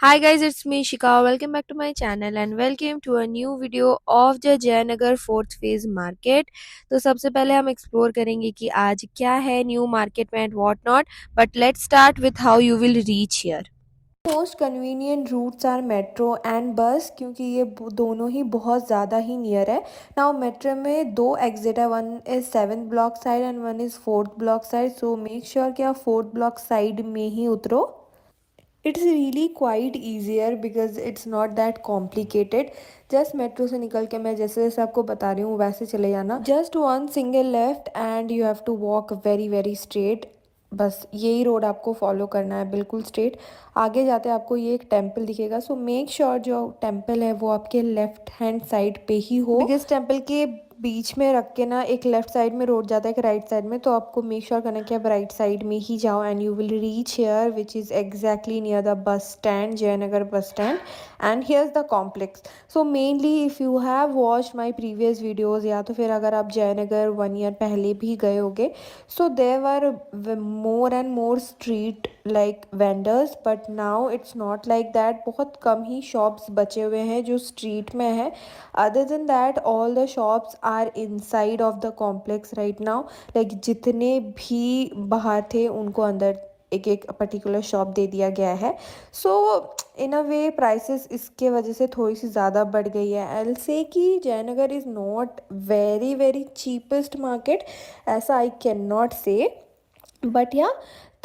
Hi guys, it's me Shika. Welcome back to my channel and welcome to a new video of the Jaynagar fourth phase market. तो सबसे पहले हम explore करेंगे कि आज क्या है न्यू मार्केट में and what not. But let's start with how you will reach here. Most convenient routes are metro and bus, क्योंकि ये दोनों ही बहुत ज़्यादा ही नियर है। नाउ मेट्रो में दो एग्जिट है, one is 7th block side and one is 4th block side. So make sure कि आप 4th ब्लॉक साइड में ही उतरो। It's really quite easier because it's not that complicated. Just metro से निकल के मैं जैसे जैसे आपको बता रही हूँ वैसे चले जाना। Just one single left and you have to walk very very straight. बस यही रोड आपको फॉलो करना है, बिल्कुल स्ट्रेट। आगे जाते आपको ये एक टेम्पल दिखेगा, सो मेक श्योर जो टेम्पल है वो आपके लेफ्ट हैंड साइड पे ही हो, बिकॉज टेम्पल के बीच में रख के ना एक लेफ्ट साइड में रोड जाता है, एक राइट साइड में। तो आपको मेक श्योर करना कि आप राइट साइड में ही जाओ and you will reach here which is exactly near the bus stand, Jaynagar bus stand. And here is the complex. So mainly if you have watch my previous videos, या तो फिर अगर आप जयनगर 1 ईयर पहले भी गए होगे, so there were more and more street like vendors, but now it's not like that. बहुत कम ही शॉप्स बचे हुए हैं जो स्ट्रीट में है। Other than that all the shops are inside of the complex right now. Like जितने भी बाहर थे उनको अंदर एक एक पर्टिकुलर शॉप दे दिया गया है। सो इन अ वे प्राइसेस इसके वजह से थोड़ी सी ज़्यादा बढ़ गई है। आई से कि Jaynagar is not very very cheapest market, ऐसा आई कैन नॉट से, but yeah,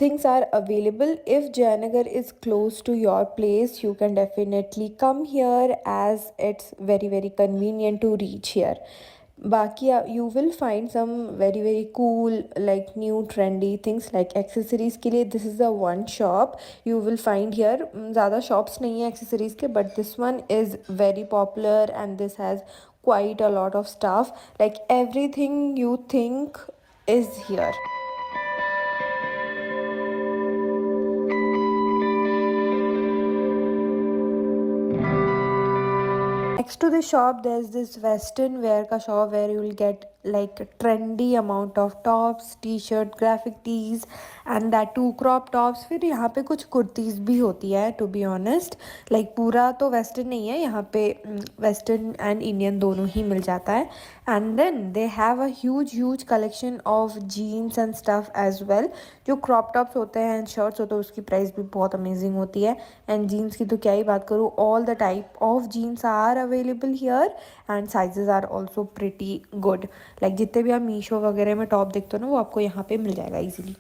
things are available. If Jayanagar is close to your place, you can definitely come here as it's very very convenient to reach here. Baki, you will find some very very cool like new trendy things like accessories के लिए this is the one shop you will find here. ज़्यादा shops नहीं है accessories के, but this one is very popular and this has quite a lot of stuff, like everything you think is here. Next to the shop, there's this Western wear ka shop where you will get like a trendy amount of tops, t-shirt, graphic tees and that too crop tops. फिर यहाँ पे कुछ कुर्तीज़ भी होती है to be honest. Like पूरा तो western नहीं है यहाँ पे, वेस्टर्न एंड इंडियन दोनों ही मिल जाता है। And then they have a huge collection of jeans and stuff as well. जो क्रॉप टॉप्स होते हैं एंड शर्ट्स होते हैं उसकी प्राइस भी बहुत अमेजिंग होती है। एंड जीन्स की तो क्या ही बात करूँ, all the type of jeans are available here and sizes are also pretty good. Like जितने भी आप मीशो वगैरह में टॉप देखते हो ना, वो आपको यहाँ पे मिल जाएगा easily.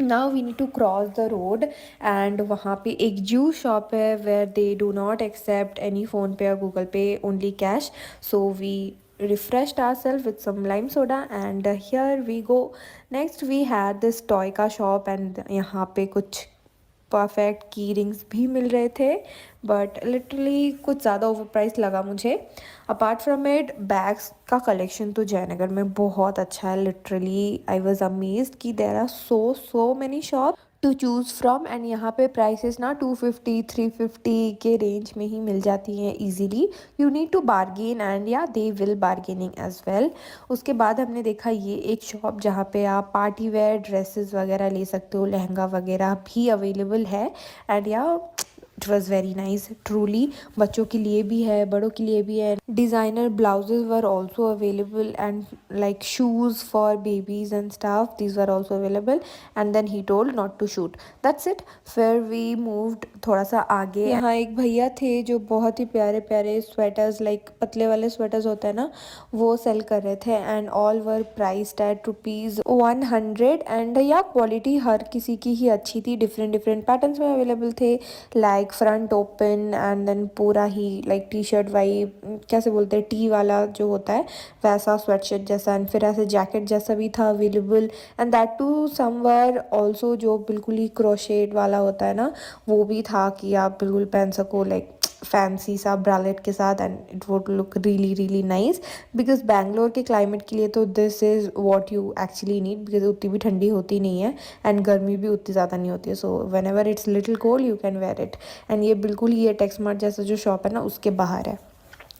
Now we need to cross the road and वहाँ पे एक जू शॉप है where they do not accept any PhonePe और Google Pay, only cash. So we refreshed ourselves with some lime soda and here we go. Next we had this toy का shop and यहाँ पे कुछ perfect की rings भी मिल रहे थे, but literally कुछ ज़्यादा ओवर प्राइस लगा मुझे। अपार्ट फ्रॉम इट बैग्स का कलेक्शन तो जयनगर में बहुत अच्छा है। लिटरली आई वॉज अमेज्ड कि there are so many shop to choose from and यहाँ पे प्राइसेस ना 250 350 के रेंज में ही मिल जाती हैं easily. You need to bargain and yeah they will bargaining as well. उसके बाद हमने देखा ये एक शॉप जहाँ पे आप पार्टी वेयर ड्रेसेस वगैरह ले सकते हो, लहंगा वगैरह भी अवेलेबल है। एंड या it was very nice truly. बच्चों के लिए भी है, बड़ों के लिए भी है। Designer blouses were also available and like shoes for babies and stuff, these were also available. And then he told not to shoot, that's it. फिर वी मूव्ड थोड़ा सा आगे। यहाँ एक भैया थे जो बहुत ही प्यारे प्यारे स्वेटर्स, लाइक पतले वाले स्वेटर्स होते हैं ना, वो सेल कर रहे थे and all were priced at ₹100। And या क्वालिटी हर किसी की ही अच्छी थी, डिफरेंट डिफरेंट पैटर्न्स में अवेलेबल थे, like front open and then पूरा ही लाइक टी शर्ट वाइब, कैसे बोलते हैं, टी वाला जो होता है वैसा स्वेटशर्ट जैसा, एंड फिर ऐसे जैकेट जैसा भी था available. And that too somewhere also जो बिल्कुल ही क्रोशेट वाला होता है ना, वो भी था कि आप बिल्कुल पहन सको लाइक फैंसी सा ब्रालेट के साथ and it would look really really nice. Because Bangalore के क्लाइमेट के लिए तो this is what you actually need, because उतनी भी ठंडी होती नहीं है एंड गर्मी भी उतनी ज़्यादा नहीं होती है। So when ever its little cold you can wear it. And ये बिल्कुल ही ये टेक्समार्ट जैसा जो शॉप है ना उसके बाहर है।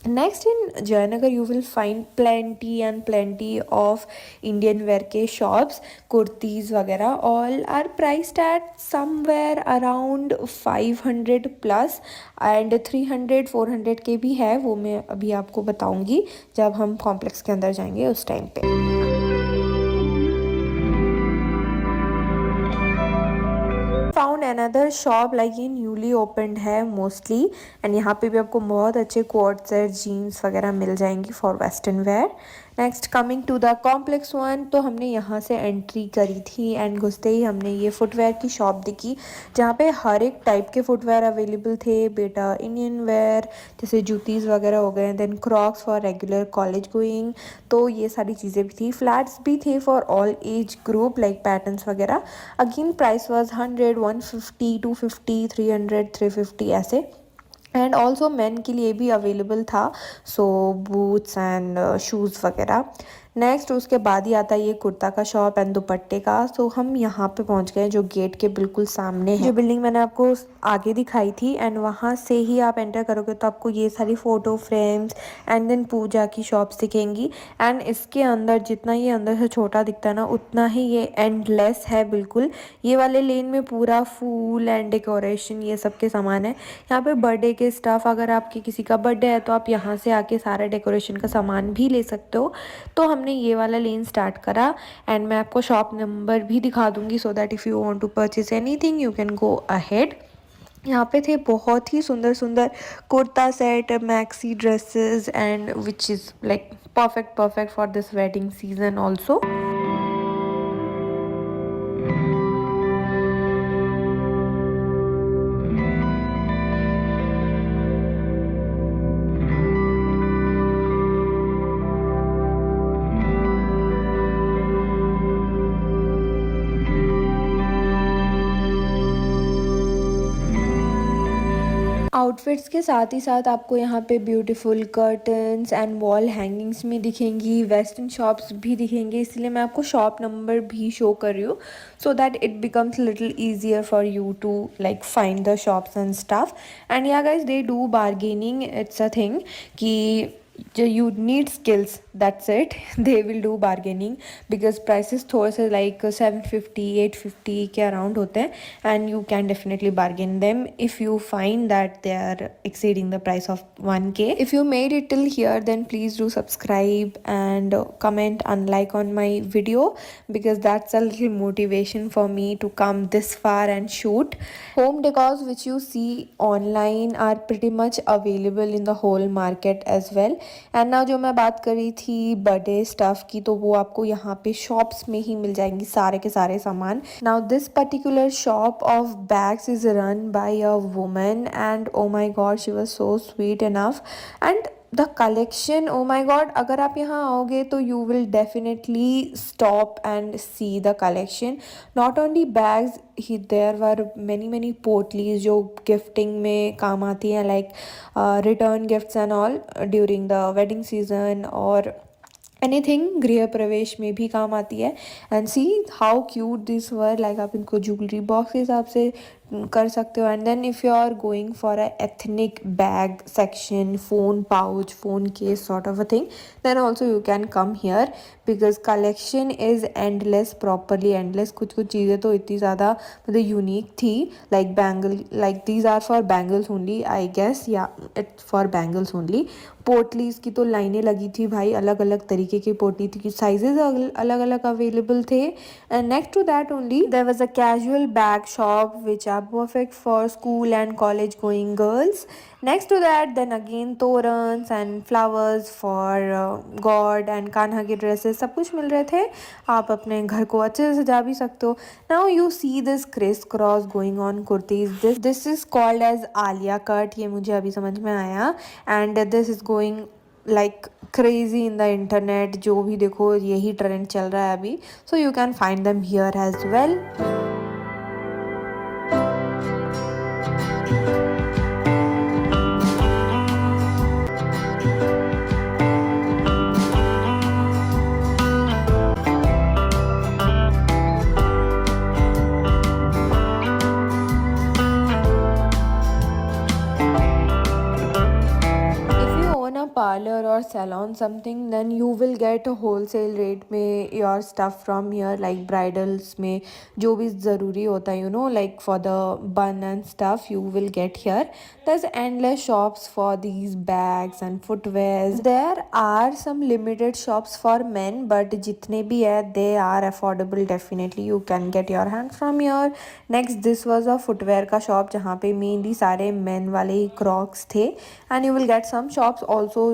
Next in Jayanagar you will find plenty and plenty of Indian wear के shops, kurtis वगैरह all are priced at somewhere around 500 plus and 300 400 के भी है, वो मैं अभी आपको बताऊंगी जब हम कॉम्प्लेक्स के अंदर जाएंगे उस टाइम पे। फाउंड अनदर शॉप लाइक ये न्यूली ओपनड है मोस्टली एंड यहाँ पे भी आपको बहुत अच्छे कोट सेट जीन्स वगैरह मिल जाएंगी for western wear. Next coming to the complex one, तो हमने यहाँ से एंट्री करी थी एंड घुसते ही हमने ये फुटवेयर की शॉप देखी जहाँ पे हर एक टाइप के फुटवेयर अवेलेबल थे बेटा, इंडियन वेयर जैसे जूतीज़ वगैरह हो गए, then crocs for regular college going, तो ये सारी चीज़ें भी थी। फ्लैट्स भी थे for all age group like patterns वगैरह। अगेन प्राइस वॉज 100 150 250 300 350 ऐसे। एंड ऑल्सो मैन के लिए भी अवेलेबल था, सो बूट्स एंड शूज़ वगैरह। नेक्स्ट उसके बाद ही आता है ये कुर्ता का शॉप एंड दुपट्टे का। सो हम यहाँ पे पहुँच गए जो गेट के बिल्कुल सामने है, जो बिल्डिंग मैंने आपको आगे दिखाई थी एंड वहाँ से ही आप एंटर करोगे तो आपको ये सारी फ़ोटो फ्रेम्स एंड देन पूजा की शॉप्स दिखेंगी। एंड इसके अंदर जितना ये अंदर से छोटा दिखता है ना उतना ही ये एंडलेस है बिल्कुल। ये वाले लेन में पूरा फूल एंड डेकोरेशन ये सब के सामान है। यहाँ पे बर्थडे के स्टफ़, अगर आपके किसी का बर्थडे है तो आप यहाँ से आके सारा डेकोरेशन का सामान भी ले सकते हो। तो हमने ये वाला लेन स्टार्ट करा एंड मैं आपको शॉप नंबर भी दिखा दूँगी so that if you want to purchase anything you can go ahead. यहाँ पे थे बहुत ही सुंदर सुंदर kurta set, maxi dresses and which is like perfect for this wedding season also. Outfits के साथ ही साथ आपको यहाँ पे beautiful curtains and wall hangings में दिखेंगी, वेस्टर्न शॉप्स भी दिखेंगे, इसलिए मैं आपको शॉप नंबर भी शो कर रही हूँ so that it becomes little easier for you to like find the shops and stuff. And yeah guys they do bargaining, it's a thing कि you need skills, that's it. They will do bargaining because prices थोड़े से like 750 850 के around होते हैं and you can definitely bargain them if you find that they are exceeding the price of 1k. If you made it till here then please do subscribe and comment and like on my video because that's a little motivation for me to come this far and shoot. Home decors which you see online are pretty much available in the whole market as well. And now जो मैं बात कर रही थी birthday stuff की, तो वो आपको यहाँ पे शॉप्स में ही मिल जाएंगी सारे के सारे सामान। Now this particular shop of bags is run by a woman and oh my God she was so sweet enough and the collection, oh my God, अगर आप यहाँ आओगे तो you will definitely stop and see the collection. Not only bags ही, there were many पोटलीज जो gifting में काम आती हैं like return gifts and all during the wedding season और एनीथिंग गृह प्रवेश में भी काम आती है। And see how cute this were, like आप इनको ज्वेलरी बॉक्स के हिसाब से कर सकते हो। And then if you are going for a ethnic bag section, phone pouch, phone case sort of a thing, then also you can come here because collection is endless, properly endless. कुछ चीज़ें तो इतनी ज़्यादा मतलब unique थी like bangle, like these are for bangles only I guess, या it's for bangles only. पोटलीज़ की तो लाइनें लगी थी भाई, अलग अलग तरीके की पोटली थी, साइजेज अलग अलग अवेलेबल थे। And next to that only there was a casual bag shop which are perfect for school and college going girls. Next to that then again torans and flowers for god and Kanha के dresses सब कुछ मिल रहे थे। आप अपने घर को अच्छे से सजा भी सकते हो। Now you see this criss cross going on kurtis. This is called as Alia cut, ये मुझे अभी समझ में आया। And this is going like crazy in the internet, जो भी देखो यही ट्रेंड चल रहा है अभी। So you can find them here as well. parlor or salon something, then you will get a wholesale rate में your stuff from here, like bridals में जो भी ज़रूरी होता है, you know, like for the bun and stuff you will get here. There's endless shops for these bags and footwears. There are some limited shops for men, but जितने भी है they are affordable definitely. You can get your hand from here. Next, this was a footwear का shop जहाँ पे mainly सारे men वाले ही Crocs थे, and you will get some shops also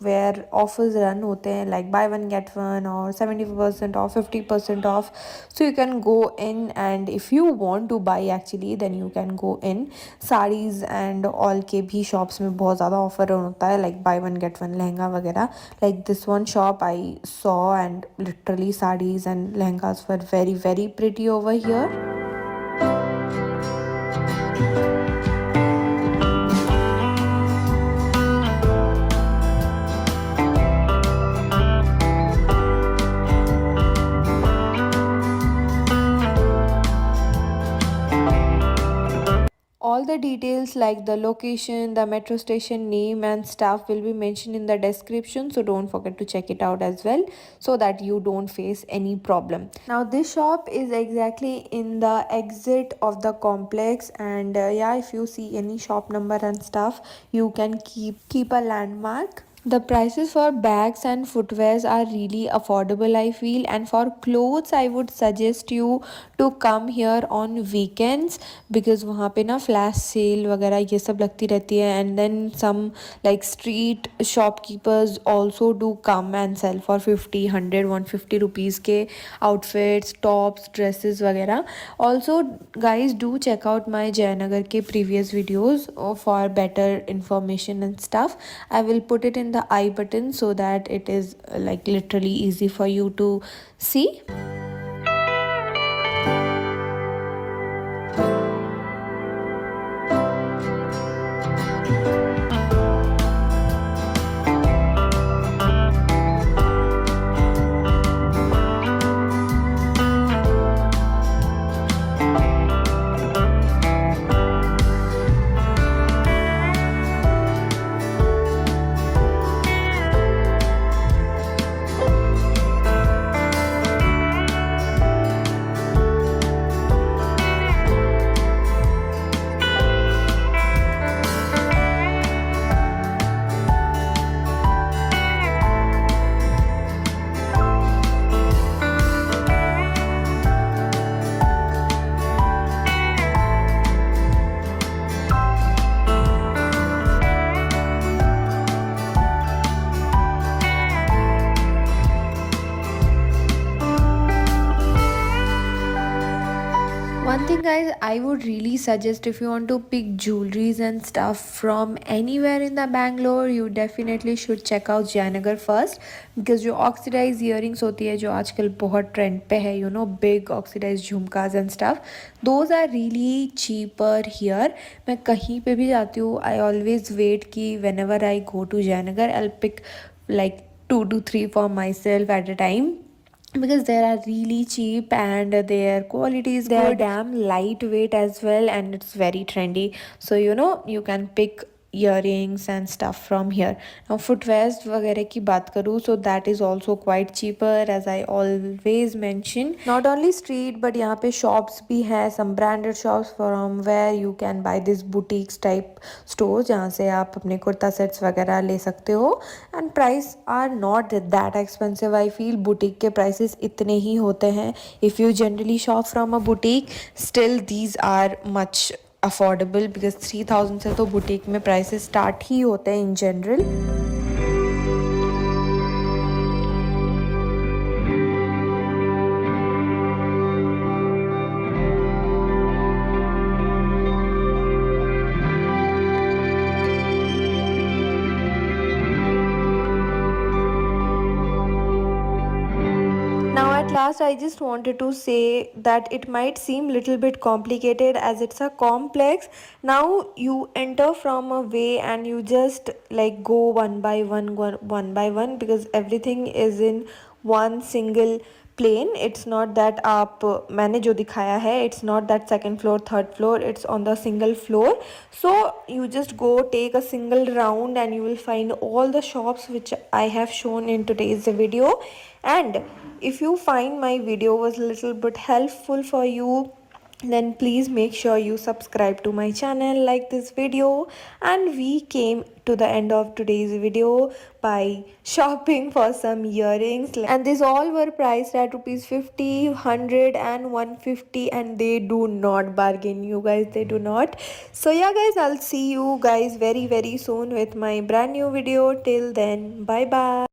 where offers run होते हैं like buy one get one or 70% off, 50% off. So you can go in, and if you want to buy actually then you can go in. Saris and all के भी shops में बहुत ज़्यादा offer run होता है like buy one get one lehenga वगैरह. Like this one shop I saw, and literally sarees and lehengas were very very pretty over here. All the details like the location, the metro station name and stuff will be mentioned in the description, so don't forget to check it out as well so that you don't face any problem. Now this shop is exactly in the exit of the complex, and yeah, if you see any shop number and stuff you can keep a landmark. The prices for bags and footwears are really affordable I feel, and for clothes I would suggest you to come here on weekends because वहाँ पे ना flash sale वगैरह ये सब लगती रहती है, and then some like street shopkeepers also do come and sell for 50, 100, 150 rupees के outfits, tops, dresses वगैरह. Also guys, do check out my Jayanagar के previous videos for better information and stuff. I will put it in the I button so that it is like literally easy for you to see. One thing guys, I would really suggest if you want to pick jewelries and stuff from anywhere in the Bangalore, you definitely should check out Jayanagar first, because जो oxidized earrings होती है जो आजकल बहुत trend पे है, you know, big oxidized झुमकास and stuff, those are really cheaper here. मैं कहीं पे भी जाती हूँ I always wait कि whenever I go to Jayanagar I'll pick like 2 to 3 for myself at a time, because they are really cheap and their quality is good. They are damn lightweight as well, and it's very trendy, so you know you can pick earrings and stuff from here. Now footwears वगैरह की बात करूँ, so that is also quite cheaper as I always mention. Not only street but यहाँ पे shops भी है, some branded shops from where you can buy this boutiques type stores जहाँ से आप अपने कुर्ता sets वगैरह ले सकते हो, and price are not that expensive. I feel boutique के prices इतने ही होते हैं. If you generally shop from a boutique, still these are much affordable because 3000 से तो boutique में prices start ही होते हैं in general. Now at last I just wanted to say that it might seem little bit complicated as it's a complex. Now you enter from a way and you just like go one by one, because everything is in one single plane, it's not that आप मैंने जो दिखाया है it's not that second floor third floor, it's on the single floor. So you just go take a single round and you will find all the shops which I have shown in today's video. And if you find my video was a little bit helpful for you, then please make sure you subscribe to my channel, like this video. And we came to the end of today's video by shopping for some earrings, and these all were priced at rupees 50, 100 and 150, and they do not bargain, you guys, they do not. So yeah guys, I'll see you guys very soon with my brand new video. Till then, bye bye.